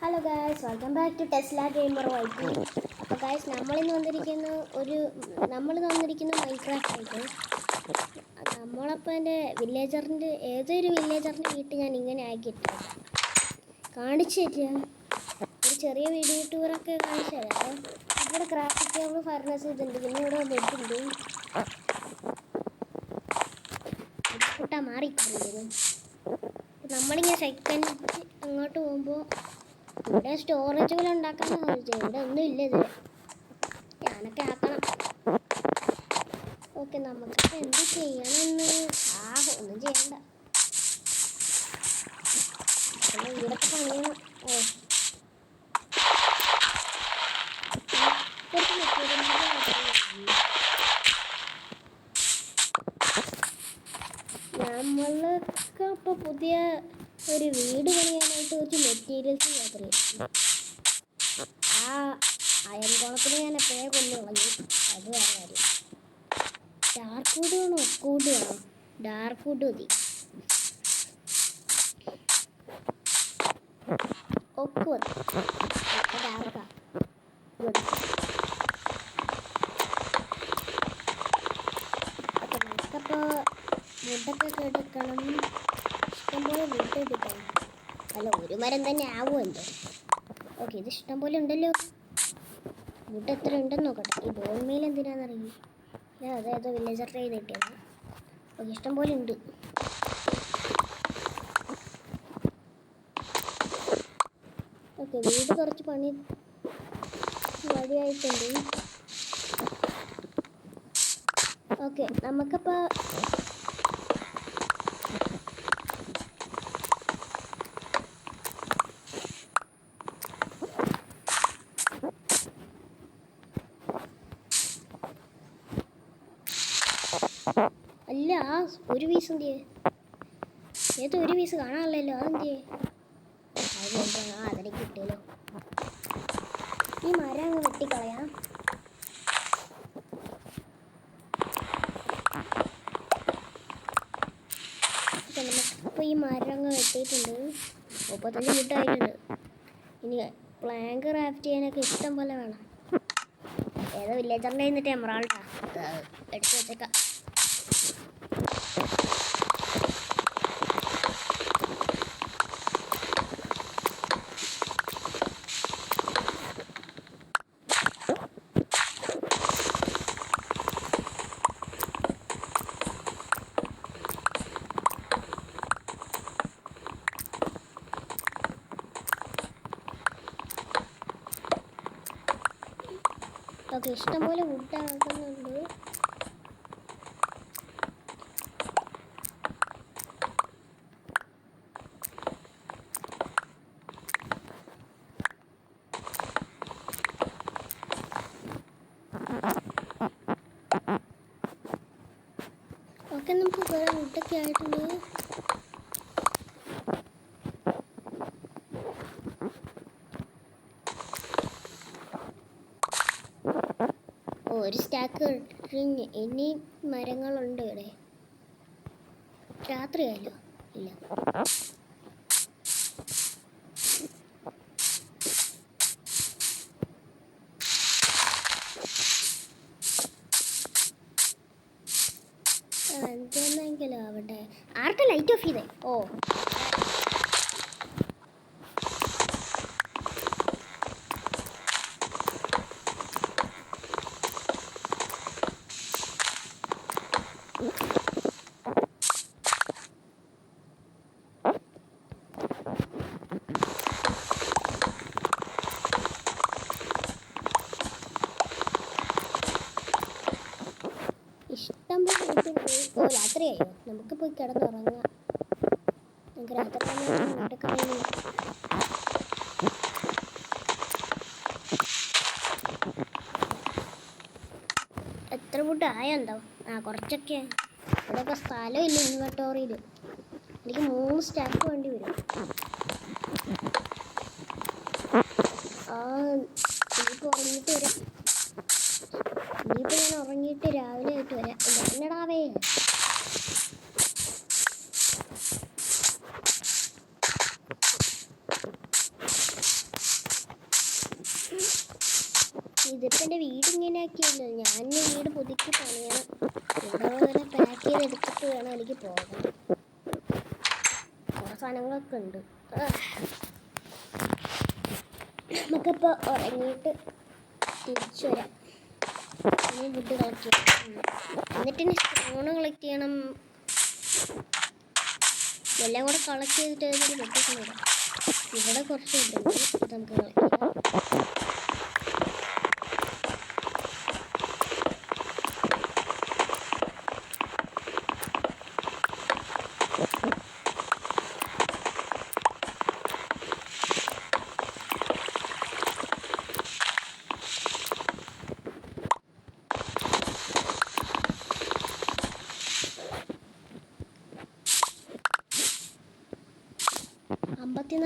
Hello guys, welcome back to Tesla gamer വൈറ്റി. അപ്പോൾ guys നമ്മളിന്ന് വന്നിരിക്കുന്ന മൈൻക്രാഫ്റ്റ് ആയിട്ട്. നമ്മളപ്പോൾ എൻ്റെ ഏതൊരു വില്ലേജറിൻ്റെ വീട്ടിൽ ഞാൻ ഇങ്ങനെ ആക്കിയിട്ട് കാണിച്ചു തരിക. ഒരു ചെറിയ വീഡിയോ ടൂറൊക്കെ കാണിച്ചു തരാം. ഇവിടെ ക്രാഫ്റ്റ് ടേബിൾ ഫർണസ് ഇതുണ്ട്, പിന്നെ ഇവിടെ ബെഡുണ്ട്. കൂട്ടാൻ മാറിക്കൊണ്ടിരുന്നു. നമ്മളിങ്ങനെ സെക്കൻഡ് അങ്ങോട്ട് പോകുമ്പോൾ ഇവിടെ സ്റ്റോറേജുകൾ ഉണ്ടാക്കാമെന്ന് ചോദിച്ചത്. ഇവിടെ ഒന്നും ഇല്ല ഇതുവരെ. ഞാനൊക്കെ ആക്കണം. ഓക്കെ, നമുക്ക് എന്ത് ചെയ്യണമെന്ന് ഒന്നും ചെയ്യണ്ട. ഇവിടത്തെ പണിയാണ്. നമ്മളൊക്കെ ഇപ്പോൾ പുതിയ ഒരു വീട് പണിയാനായിട്ട് കുറച്ച് മെറ്റീരിയൽസ് യാത്ര ആ അയൽക്കുളത്തിൽ ഞാൻ എപ്പോഴേ കൊണ്ടുകളഞ്ഞു. അത് വേറെ കാര്യം. ഡാർക്ക് വുഡ് വേണോ? വുഡ് വേണോ? ഡാർക്ക് വുഡ് മതി. ഒക്കെ മതി. ഡാർക്കാ ഗുഡ്. അപ്പം നമുക്കപ്പോൾ വുഡൊക്കെ എടുക്കണം. ഇഷ്ടംപോലെ വുഡ് എടുക്കണം. അല്ല, ഒരു മരം തന്നെ ആവുമല്ലോ. ഓക്കെ, ഇത് ഇഷ്ടംപോലെ ഉണ്ടല്ലോ. വുഡ് എത്ര ഉണ്ടെന്ന് നോക്കട്ടെ. ഈ ബോൺ മീൽ എന്തിനാണെന്നറിയില്ല. ഞാൻ അതേതോ വില്ലേജർ ട്രൈ കിട്ടിയത്. ഓക്കെ, ഇഷ്ടംപോലെ ഉണ്ട്. ഓക്കെ, വീട് കുറച്ച് പണി വഴിയായിട്ടുണ്ട്. ഓക്കെ, നമുക്കപ്പോൾ അല്ല, ഒരു പീസ് എന്തിയേ? ഒരു പീസ് കാണാനല്ലോ. അതെന്തിയേ? അതിലേക്ക് കിട്ടിയല്ലോ. ഈ മരം അങ്ങ് വെട്ടിക്കളയാം. നമുക്കിപ്പോൾ ഈ മരം അങ്ങ് വെട്ടിയിട്ടുണ്ട്. 35 മിനിറ്റായിട്ടുണ്ട്. ഇനി പ്ലാങ്ക് ക്രാഫ്റ്റ് ചെയ്യാനൊക്കെ ഇഷ്ടം പോലെ വേണം. ഏതോ വില്ലേജറിൻ്റെ എന്നിട്ട് എമറാൾഡാ എടുത്ത് വെച്ചേക്കാം. ഓക്കെ, ഇഷ്ടംപോലെ വുഡ് ആക്കുന്നുണ്ട്. ഓക്കെ, നമുക്ക് കുറേ വുഡൊക്കെ ആയിട്ടുണ്ട്. ഒരു സ്റ്റാക്ക് കഴിഞ്ഞ് ഇനി മരങ്ങളുണ്ട് ഇവിടെ. രാത്രിയായല്ലോ. ഇല്ല, എന്തെന്നെങ്കിലും ആവട്ടെ. ആർക്കാ ലൈറ്റ് ഓഫ് ചെയ്തേ? ഓ, ഇഷ്ടം പോലെ ലൈറ്റുണ്ട്. ഓ, രാത്രിയായോ? നമുക്ക് പോയി കിടന്നുറങ്ങാം. നമുക്ക് രാത്രി കഴിഞ്ഞു. എത്ര ഫുഡ് ആയെന്തോ? കുറച്ചൊക്കെ. ഇവിടെയൊക്കെ സ്ഥലമില്ല ഇൻവെർട്ടോറിയിൽ. എനിക്ക് 3 സ്റ്റാക്ക് വേണ്ടി വരും. ഇനിയിപ്പോൾ ഉറങ്ങിയിട്ട് വരാം. ഞാൻ ഉറങ്ങിയിട്ട് രാവിലെ ആയിട്ട് വരാം. എന്നടാവേ, ഇതിപ്പോൾ എൻ്റെ വീട് ഇങ്ങനെ ആക്കിയല്ലോ. ഞാൻ വീട് പുതുക്കി പണിയണം. ഇവിടെ വരെ പാക്ക് ചെയ്തെടുത്തിട്ട് വേണം എനിക്ക് പോകാൻ. കുറേ സാധനങ്ങളൊക്കെ ഉണ്ട്. നമുക്കിപ്പോൾ ഉറങ്ങിയിട്ട് തിരിച്ചു വരാം. ഇനി ഫുഡ് കളക്ട് ചെയ്യണം. എന്നിട്ട് ഇനി സ്റ്റോണ് കളക്ട് ചെയ്യണം. എല്ലാം കൂടെ കളക്ട് ചെയ്തിട്ട് ഏതൊരു വെട്ടിട്ട് വരാം. ഇവിടെ കുറച്ച് ഇതുണ്ട്, ഇത് നമുക്ക് കളക്ട് ചെയ്യാം.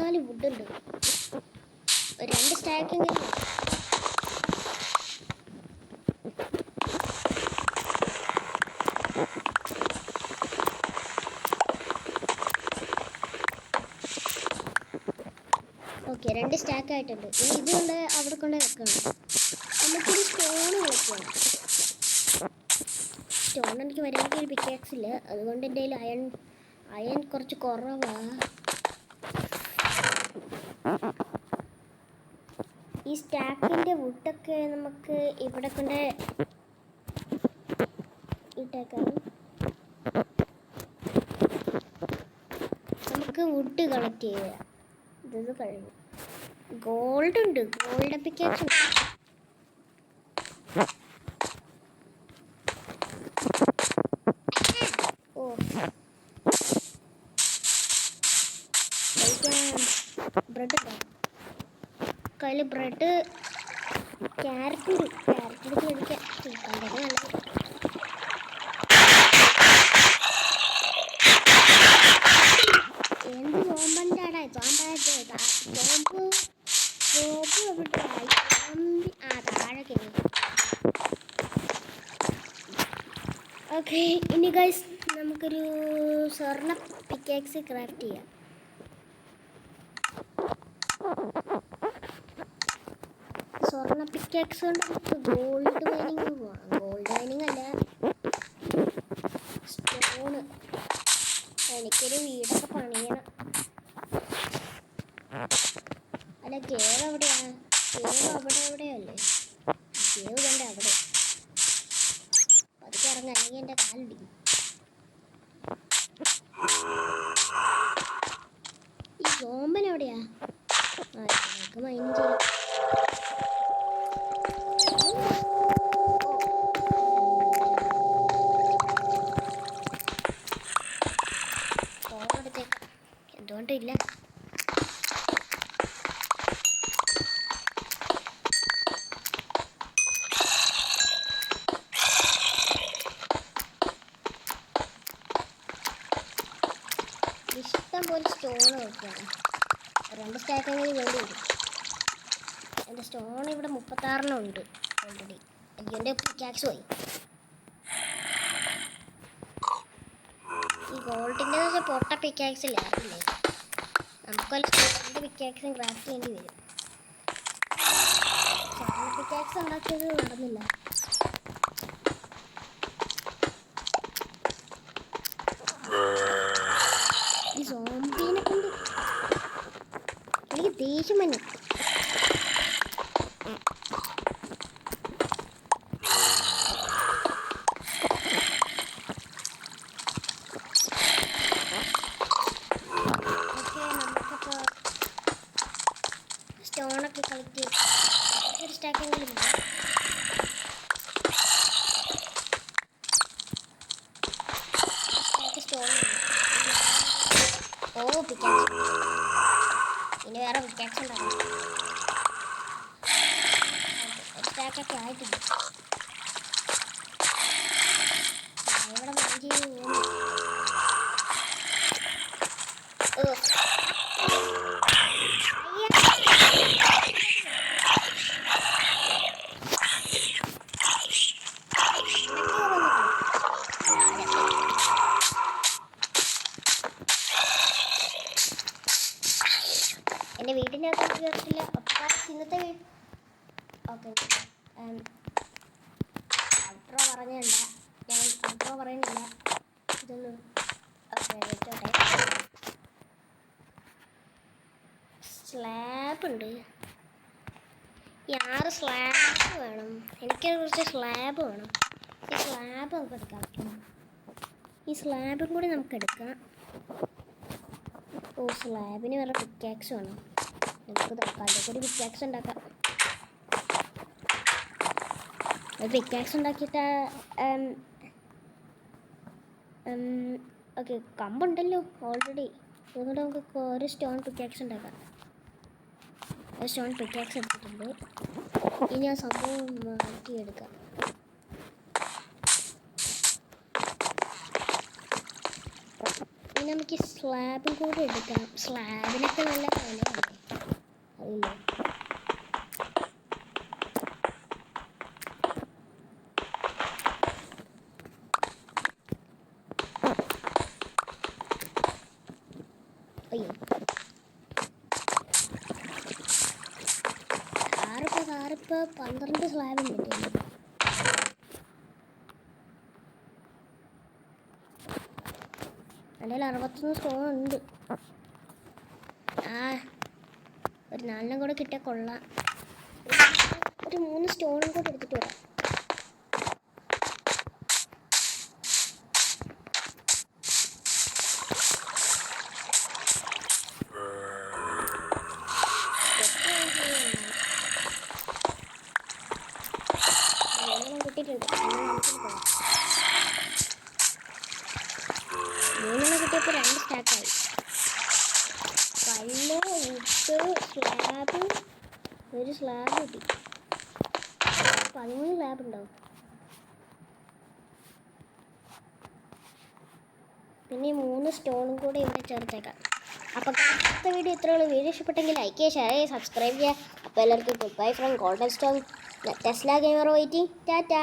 ാല് വുഡുണ്ട്. 2 സ്റ്റാക്കെങ്കിലും. ഓക്കെ, 2 സ്റ്റാക്ക് ആയിട്ടുണ്ട്. ഇനി ഇതുകൊണ്ട് അവിടെ കൊണ്ട് വെക്കണം. നമുക്കൊരു സ്റ്റോൺ കളിക്കണം. സ്റ്റോൺ എനിക്ക് വരാനൊക്കെ ഒരു പിക്കാക്സ് ഇല്ല, അതുകൊണ്ട് എൻ്റെ കയ്യിൽ അയൺ കുറച്ച് കുറവാണ്. ഈ സ്റ്റാക്കിൻ്റെ വുഡൊക്കെ നമുക്ക് ഇവിടെ കൊണ്ട് ഇട്ടേക്കാം. നമുക്ക് വുഡ് കളക്ട് ചെയ്യുക. ഇത് കഴിഞ്ഞു. ഗോൾഡ് ഉണ്ട്, ഗോൾഡ് പിക്കാക്സ് ഉണ്ട്. ഓ, ബ്രെഡ് ഉണ്ടോ? കയ്യിൽ ബ്രെഡ്, ക്യാരറ്റ് ഉണ്ട്. ക്യാരറ്റ് എടുത്ത് കഴിക്കാം. നല്ലത്. എന്ത് സോമ്പണ്ടാടാ സോമ്പ് എവിടെ? താഴെ കഴിഞ്ഞു. ഓക്കെ, ഇനി ഗൈസ് നമുക്കൊരു സ്വർണ്ണ പിക്കാക്സ് ക്രാഫ്റ്റ് ചെയ്യാം. സ്വർണ്ണ പിക്കാക്സ് കൊണ്ട് നമുക്ക് ഗോൾഡ് മൈനിങ് പോവാം. ഗോൾഡ് മൈനിങ് അല്ല, സ്റ്റോണ്. എനിക്കൊരു വീടൊക്കെ പണിയണം. അല്ല, കേവ് എവിടെയാ? കേവ് അവിടെ എവിടെയല്ലേ? കേവ് കണ്ട അവിടെ. അതൊക്കെ ഇറങ്ങാം, അല്ലെങ്കിൽ എൻ്റെ കാലിടിക്കും. ഈ സോമ്പൻ എവിടെയാ? നമുക്ക് മൈൻ ചെയ്യാം. എന്തുകൊണ്ടില്ല? ഇഷ്ടം പോലെ സ്റ്റോൺ നോക്കിയാണ്. 2 സ്റ്റാക്കെങ്കിലും വേണ്ടി വരും. എൻ്റെ സ്റ്റോൺ ഇവിടെ 36 ഉണ്ട് ഓൾറെഡി. എൻ്റെ പിക്കാക്സ് പോയി. ഈ ഗോൾഡിൻ്റെ വെച്ചാൽ പൊട്ട പിക്കാക്സ് ഇല്ലേ, അതില്ലേ? നമുക്ക് സ്റ്റോണിൻ്റെ പിക്കാക്സും ക്രാഫ്റ്റ് ചെയ്യേണ്ടി വരും. സ്വർണ്ണ പിക്കാക്സ് ഉണ്ടാക്കിയത് നടന്നില്ല. ഈ സോംബീനെ കൊണ്ട് എനിക്ക് ദേഷ്യം വന്നു. സ്റ്റോണൊക്കെ കളക്ട് ചെയ്ത് ഒരു സ്റ്റാക്കെങ്കിലും സ്റ്റോൺ. ഓ, പിക്കാക്സ്. ഇനി വേറെ പിക്കാക്സ് ഉണ്ടാകും. ഒരു സ്റ്റാക്കൊക്കെ ആയിട്ടില്ല. ഇവിടെ മൈൻഡ് ചെയ്ത് പോകുന്നു. എൻ്റെ വീടിൻ്റെ അകത്ത് കയറില്ല. ഇന്നത്തെ ഓക്കെ, ഔട്ട്രോ പറഞ്ഞില്ല, ഞാൻ ഔട്ട്രോ പറയുന്നില്ല. ഇതൊന്ന് ഓക്കെ വെച്ചോട്ടെ. സ്ലാബ് ഉണ്ട്. ഈ 6 സ്ലാബ് വേണം. എനിക്ക് കുറച്ച് സ്ലാബ് വേണം. ഈ സ്ലാബ് നമുക്ക് എടുക്കാൻ പറ്റും. ഈ സ്ലാബും കൂടി നമുക്ക് എടുക്കാം. ഓ, സ്ലാബിന് വേറെ പിക്കാക്സ് വേണം. നമുക്ക് തൽക്കാലം കൂടി പിക്കാക്സ് ഉണ്ടാക്കാം. പിക്കാക്സ് ഉണ്ടാക്കിയിട്ട് ഓക്കെ, കമ്പുണ്ടല്ലോ ഓൾറെഡി. അതുകൊണ്ട് നമുക്ക് ഒരു സ്റ്റോൺ പിക്കാക്സ് ഉണ്ടാക്കാം. ഒരു സ്റ്റോൺ പിക്കാക്സ് എടുത്തിട്ടുണ്ട്. ഇനി ആ സംഭവം മാറ്റിയെടുക്കാം. ഇനി നമുക്ക് ഈ സ്ലാബും കൂടെ എടുക്കാം. സ്ലാബിനൊക്കെ നല്ല വിലയാണ്, അറിയില്ലേ? അയ്യോ, 12 സ്ലാബും കിട്ടിയില്ല. എൻ്റെ 61 സ്റ്റോൺ ഉണ്ട്. ഒരു 4 കൂടെ കിട്ടിയാൽ കൊള്ളാം. ഒരു 3 സ്റ്റോണും കൂടെ എടുത്തിട്ട് വരാം. കിട്ടിയിട്ടുണ്ട്. 3 കിട്ടിയപ്പോൾ 2 സ്റ്റാക്കായി. കല്ല്, ഉപ്പ്, സ്ലാബ്, ഒരു സ്ലാബ് കിട്ടി. 13 സ്ലാബ് ഉണ്ടാവും. പിന്നെ 3 സ്റ്റോണും കൂടെ ഇവിടെ ചേർത്തേക്കാം. അപ്പോൾ അടുത്ത വീഡിയോ ഇത്രയുള്ള. വീഡിയോ ഇഷ്ടപ്പെട്ടെങ്കിൽ ലൈക്ക് ചെയ്യുക, ഷെയർ ചെയ്യുക, സബ്സ്ക്രൈബ് ചെയ്യുക. അപ്പോൾ എല്ലാവർക്കും good bye from golden stone Tesla gamer waiting. Tata.